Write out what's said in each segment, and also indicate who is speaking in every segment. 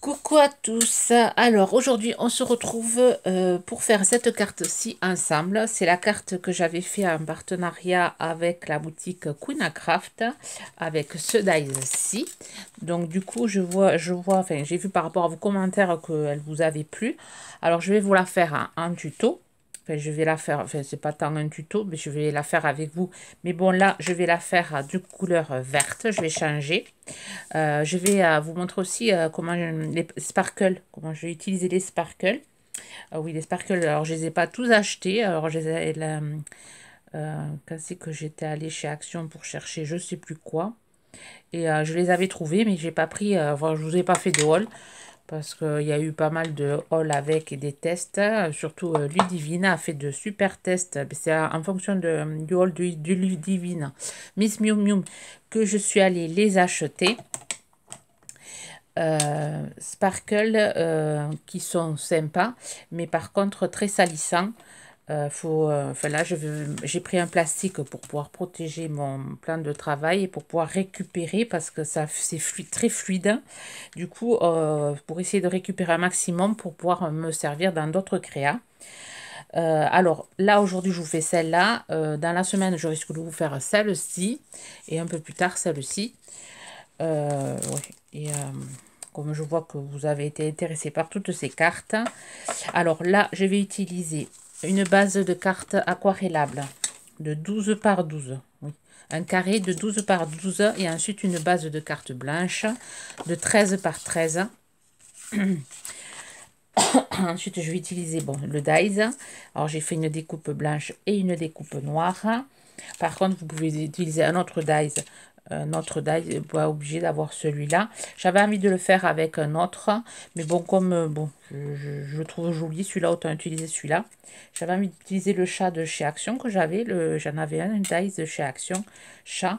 Speaker 1: Coucou à tous. Alors aujourd'hui on se retrouve pour faire cette carte-ci ensemble. C'est la carte que j'avais fait en partenariat avec la boutique Queen Craft avec ce dies-ci. Donc du coup enfin j'ai vu par rapport à vos commentaires qu'elle vous avait plu. Alors je vais vous la faire en tuto. Enfin, je vais la faire, enfin, c'est pas tant un tuto, mais je vais la faire avec vous. Mais bon, là, je vais la faire de couleur verte. Je vais changer. Je vais vous montrer aussi les sparkles, comment je vais utiliser les sparkles. Oui, les sparkles, alors je les ai pas tous achetés. Alors, je les ai, quand c'est que j'étais allée chez Action pour chercher je sais plus quoi. Et je les avais trouvés, mais j'ai pas pris, enfin, je vous ai pas fait de haul. Parce qu'il y a eu pas mal de hauls avec et des tests. Surtout Ludivine a fait de super tests. C'est en fonction du haul de Ludivine, Miss Miu Miu, que je suis allée les acheter. Sparkle qui sont sympas, mais par contre très salissants. Enfin là, j'ai pris un plastique pour pouvoir protéger mon plan de travail et pour pouvoir récupérer parce que ça c'est très fluide. Du coup, pour essayer de récupérer un maximum pour pouvoir me servir dans d'autres créas. Alors là, aujourd'hui, je vous fais celle-là. Dans la semaine, je risque de vous faire celle-ci et un peu plus tard celle-ci. Ouais. Et comme je vois que vous avez été intéressé par toutes ces cartes, alors là, je vais utiliser une base de cartes aquarellables de 12 par 12. Oui. Un carré de 12 par 12 et ensuite une base de cartes blanches de 13 par 13. Ensuite, je vais utiliser le dies. Alors, j'ai fait une découpe blanche et une découpe noire. Par contre, vous pouvez utiliser un autre dies. Notre die, pas obligé d'avoir celui-là. J'avais envie de le faire avec un autre, mais bon, comme je le trouve joli, celui-là, autant utiliser celui-là. J'avais envie d'utiliser le chat de chez Action que j'en avais un dies de chez Action, chat.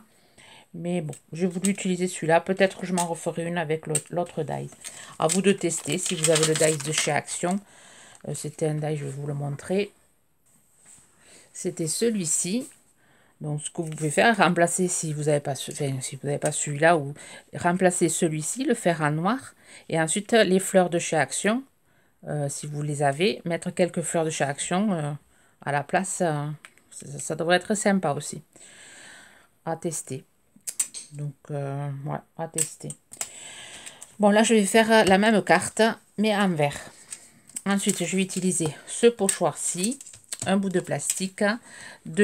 Speaker 1: Mais bon, j'ai voulu utiliser celui-là. Peut-être que je m'en referai une avec l'autre dies. À vous de tester si vous avez le dies de chez Action. C'était un die, je vais vous le montrer. C'était celui-ci. Donc, ce que vous pouvez faire, remplacer si vous n'avez pas, si vous n'avez pas celui-là, ou remplacer celui-ci, le faire en noir. Et ensuite, les fleurs de chez Action, si vous les avez, mettre quelques fleurs de chez Action à la place. Ça devrait être sympa aussi à tester. Donc, ouais, à tester. Bon, là, je vais faire la même carte, mais en vert. Ensuite, je vais utiliser ce pochoir-ci, un bout de plastique, du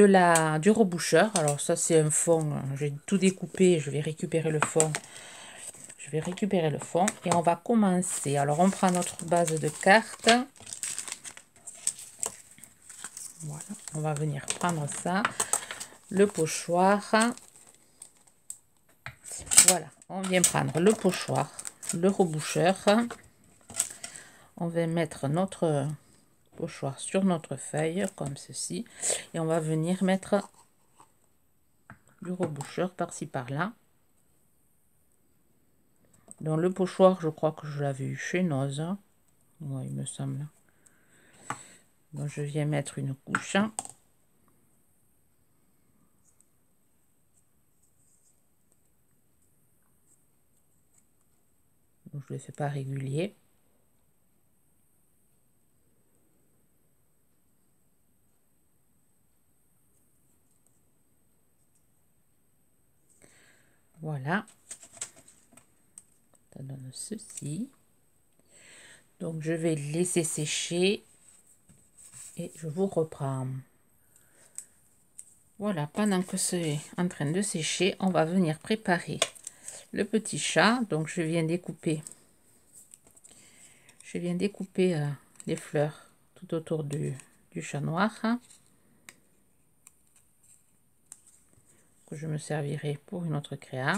Speaker 1: reboucheur. Alors ça, c'est un fond. J'ai tout découpé. Je vais récupérer le fond. Je vais récupérer le fond et on va commencer. Alors, on prend notre base de cartes. Voilà. On va venir prendre ça. Le pochoir. Voilà. On vient prendre le pochoir, le reboucheur. On va mettre notre pochoir sur notre feuille comme ceci et on va venir mettre du reboucheur par-ci par-là. Dans le pochoir, je crois que je l'avais eu chez Noz. Ouais, il me semble. Donc je viens mettre une couche. Donc, je ne le fais pas régulier. Voilà. Ça donne ceci. Donc je vais laisser sécher et je vous reprends. Voilà, pendant que c'est en train de sécher, on va venir préparer le petit chat. Donc je viens découper. Les fleurs tout autour du chat noir. Que je me servirai pour une autre créa.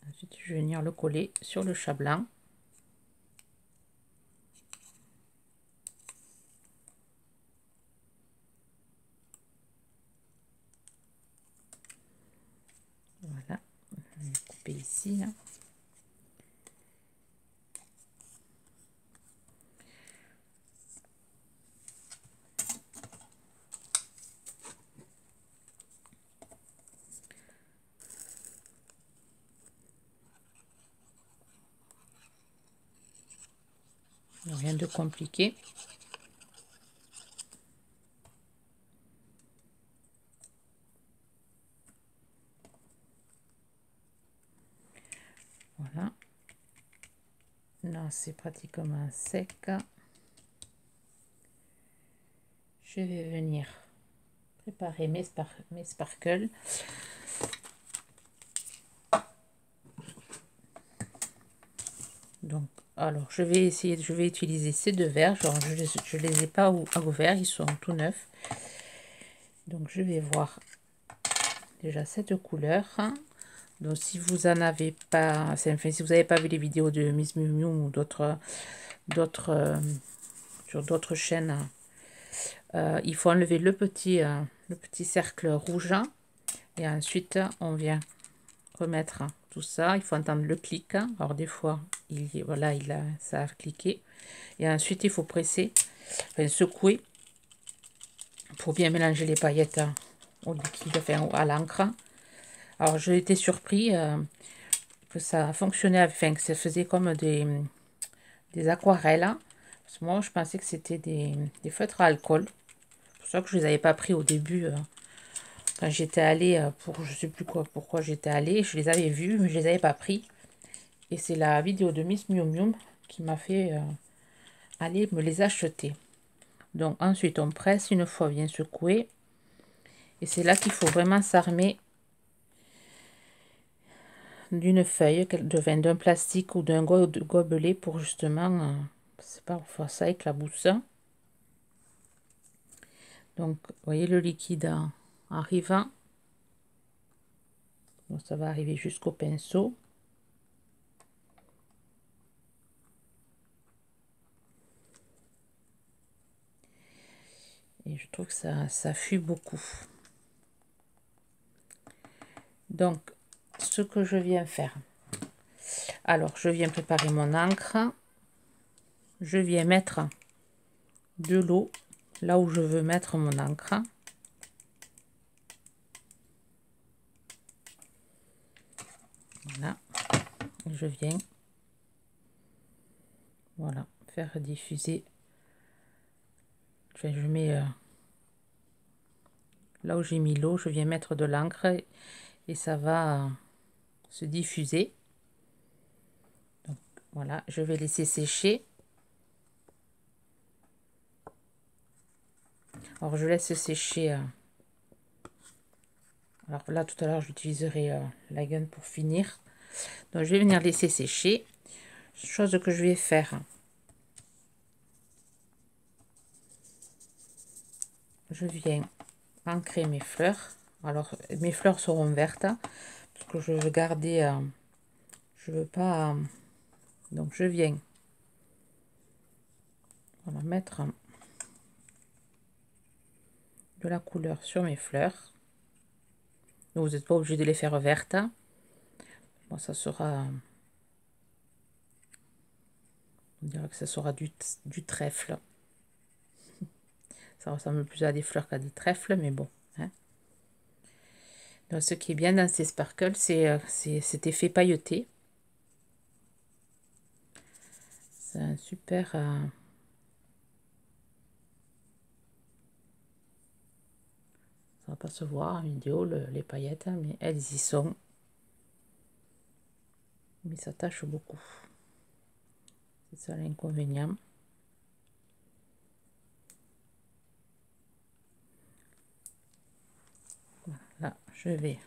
Speaker 1: Ensuite, je vais venir le coller sur le chat blanc. Voilà, je vais couper ici. Là. Rien de compliqué. Voilà. Là, c'est pratiquement sec. Je vais venir préparer mes sparkles. Donc, alors, je vais utiliser ces deux verres. Genre, je les ai pas ouverts, ils sont tout neufs. Donc, je vais voir déjà cette couleur. Donc, si vous en avez pas, enfin, si vous n'avez pas vu les vidéos de Miss Miu Miu ou sur d'autres chaînes, il faut enlever le petit cercle rouge et ensuite on vient remettre tout ça. Il faut entendre le clic. Alors des fois, voilà, ça a cliqué. Et ensuite, il faut presser, enfin, secouer pour bien mélanger les paillettes au liquide, enfin à l'encre. Alors j'ai été surpris que ça fonctionnait, enfin que ça faisait comme des aquarelles. Parce que moi, je pensais que c'était des feutres à alcool. C'est pour ça que je les avais pas pris au début. Quand j'étais allée pour je sais plus quoi, pourquoi j'étais allée, je les avais vus, mais je les avais pas pris. Et c'est la vidéo de Miss Miu Miu qui m'a fait aller me les acheter. Donc ensuite on presse une fois bien secoué. Et c'est là qu'il faut vraiment s'armer d'une feuille, d'un plastique ou d'un gobelet pour justement, c'est pas pour faire ça avec la bousse. Donc vous voyez le liquide arrivant. Donc, ça va arriver jusqu'au pinceau. Et je trouve que ça fuit beaucoup. Donc, ce que je viens faire. Alors, je viens préparer mon encre. Je viens mettre de l'eau là où je veux mettre mon encre. Voilà. Je viens, voilà, faire diffuser. Enfin, je mets là où j'ai mis l'eau, je viens mettre de l'encre et ça va se diffuser. Donc, voilà, je vais laisser sécher. Alors je laisse sécher. Alors là tout à l'heure j'utiliserai la gun pour finir. Donc je vais venir laisser sécher. Chose que je vais faire. Je viens ancrer mes fleurs. Alors mes fleurs seront vertes parce que je veux garder. Je veux pas. Donc je viens. Voilà, mettre de la couleur sur mes fleurs. Donc, vous n'êtes pas obligé de les faire vertes. Bon, ça sera, on dirait que ça sera du trèfle. Ça ressemble plus à des fleurs qu'à des trèfles, mais bon. Hein. Donc, ce qui est bien dans ces sparkles, c'est cet effet pailleté. C'est un super... ça va pas se voir en vidéo, les paillettes, hein, mais elles y sont. Mais ça tâche beaucoup. C'est ça l'inconvénient. Voilà, là, je vais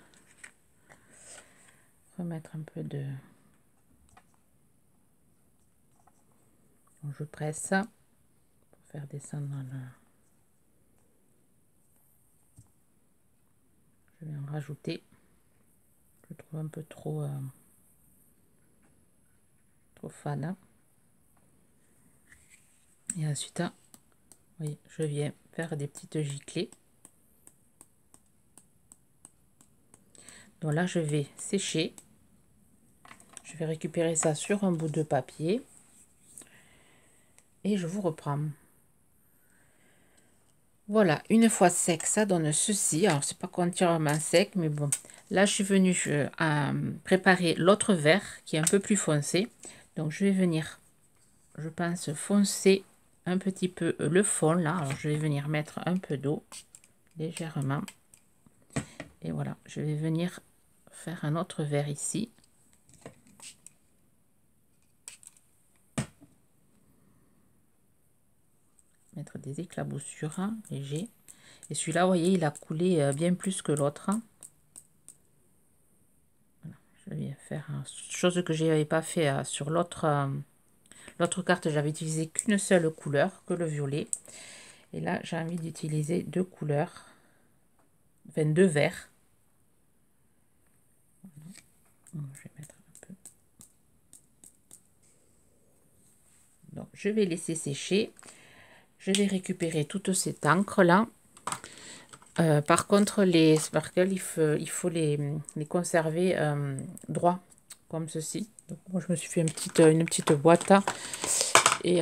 Speaker 1: remettre un peu de... Donc, je presse pour faire descendre le... Je vais en rajouter. Je trouve un peu trop fade. Et ensuite, oui, je viens faire des petites giclées. Donc là, je vais sécher. Je vais récupérer ça sur un bout de papier. Et je vous reprends. Voilà, une fois sec, ça donne ceci. Alors, c'est pas entièrement sec, mais bon. Là, je suis venue préparer l'autre verre qui est un peu plus foncé. Donc, je vais venir je pense, foncer un petit peu le fond là. Alors je vais venir mettre un peu d'eau légèrement. Et voilà, je vais venir faire un autre vert ici. Mettre des éclaboussures hein, légers. Et celui-là, vous voyez, il a coulé bien plus que l'autre. Voilà, je vais faire chose que je n'avais pas fait sur l'autre carte. J'avais utilisé qu'une seule couleur, que le violet. Et là, j'ai envie d'utiliser deux couleurs, enfin deux verts. Je vais mettre un peu. Donc, je vais laisser sécher. Je vais récupérer toute cette encre là. Par contre, les sparkles, il faut les conserver droit, comme ceci. Donc, moi, je me suis fait une petite boîte et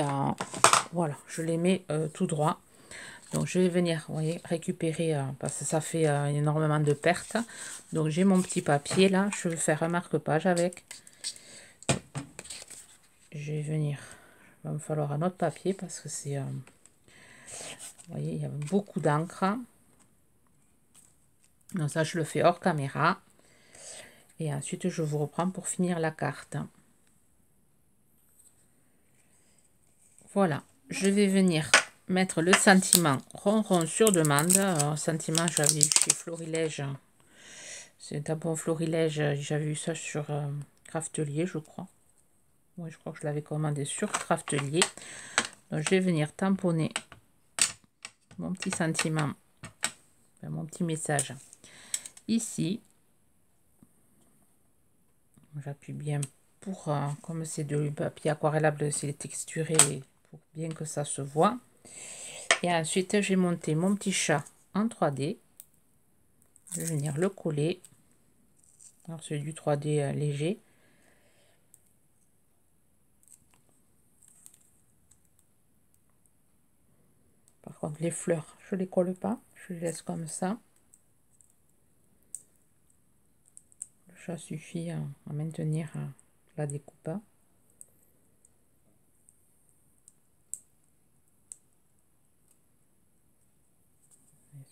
Speaker 1: voilà, je les mets tout droit. Donc, je vais venir, vous voyez, récupérer parce que ça fait énormément de pertes. Donc, j'ai mon petit papier là. Je vais faire un marque-page avec. Je vais venir. Il va me falloir un autre papier parce que c'est, vous voyez, il y a beaucoup d'encre. Donc ça, je le fais hors caméra. Et ensuite, je vous reprends pour finir la carte. Voilà, je vais venir mettre le sentiment ronron sur demande. Alors, sentiment, j'avais eu chez Florilège. C'est un tampon Florilège. J'avais eu ça sur Craftelier, je crois. Oui, je crois que je l'avais commandé sur Craftelier. Donc, je vais venir tamponner mon petit sentiment, enfin, mon petit message ici. J'appuie bien pour, comme c'est de papier aquarellable, c'est texturé pour bien que ça se voit. Et ensuite, j'ai monté mon petit chat en 3D. Je vais venir le coller. Alors, c'est du 3D léger. Par contre, les fleurs, je les colle pas. Je les laisse comme ça. Le chat suffit à maintenir la découpe.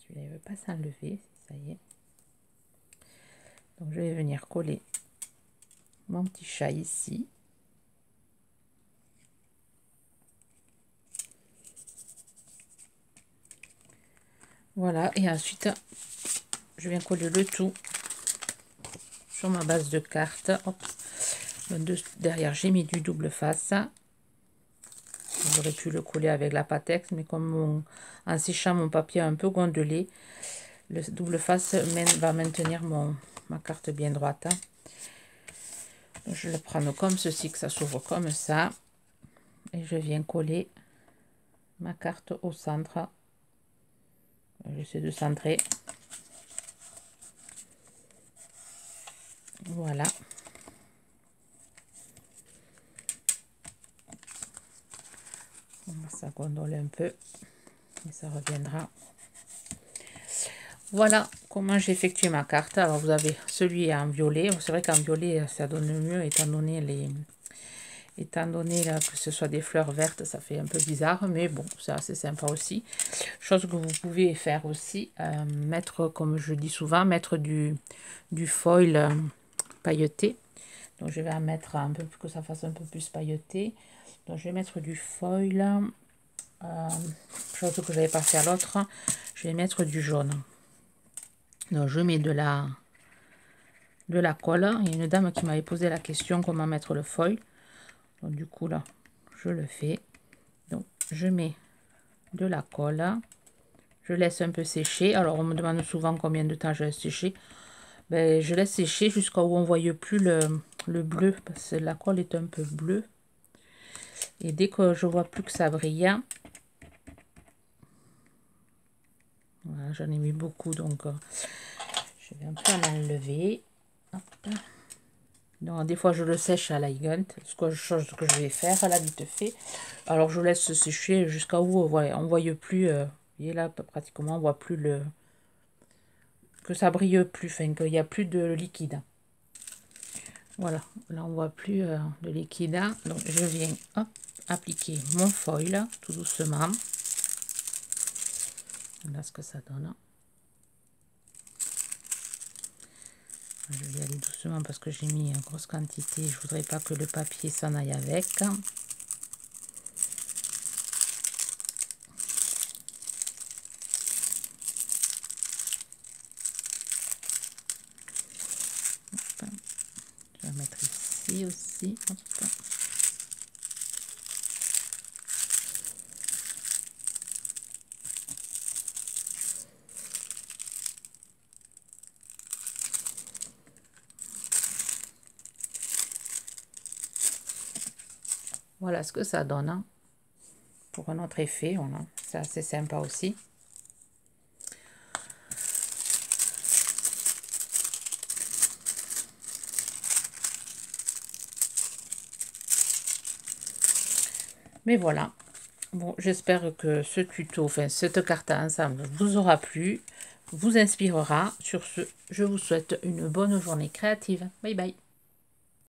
Speaker 1: Celui-là, il ne veut pas s'enlever. Ça y est. Donc, je vais venir coller mon petit chat ici. Voilà, et ensuite, je viens coller le tout sur ma base de cartes. Hop. Derrière, j'ai mis du double face. J'aurais pu le coller avec la Patex, mais comme en séchant mon papier un peu gondolé, le double face va maintenir ma carte bien droite. Donc, je le prends comme ceci, que ça s'ouvre comme ça. Et je viens coller ma carte au centre. J'essaie de centrer. Voilà. Ça gondole un peu et ça reviendra. Voilà comment j'ai effectué ma carte. Alors vous avez celui en violet. C'est vrai qu'en violet ça donne mieux étant donné là, que ce soit des fleurs vertes, ça fait un peu bizarre, mais bon, c'est assez sympa aussi. Chose que vous pouvez faire aussi, mettre, comme je dis souvent, mettre du foil pailleté. Donc je vais en mettre un peu plus, que ça fasse un peu plus pailleté. Donc je vais mettre du foil, chose que je n'avais pas fait à l'autre. Je vais mettre du jaune. Donc je mets de la colle. Il y a une dame qui m'avait posé la question comment mettre le foil. Donc du coup là, je le fais. Donc je mets de la colle. Je laisse un peu sécher. Alors on me demande souvent combien de temps je laisse sécher. Ben, je laisse sécher jusqu'à où on ne voit plus le bleu, parce que la colle est un peu bleue. Et dès que je vois plus que ça brille, voilà, j'en ai mis beaucoup, donc je vais un peu en enlever. Hop. Donc des fois je le sèche à l'Aigant, chose que je vais faire là vite fait. Alors je laisse sécher jusqu'à où voilà, on ne voit plus, vous voyez là pratiquement on voit plus que ça brille plus, enfin qu'il n'y a plus de liquide. Voilà, là on voit plus de liquide, hein. Donc je viens hop, appliquer mon foil tout doucement. Voilà ce que ça donne. Je vais aller doucement parce que j'ai mis une grosse quantité, je voudrais pas que le papier s'en aille avec. Je vais mettre ici aussi. Hop. Voilà ce que ça donne, hein, pour un autre effet. Voilà. C'est assez sympa aussi. Mais voilà. Bon, j'espère que ce tuto, enfin cette carte ensemble vous aura plu, vous inspirera. Sur ce, je vous souhaite une bonne journée créative. Bye bye.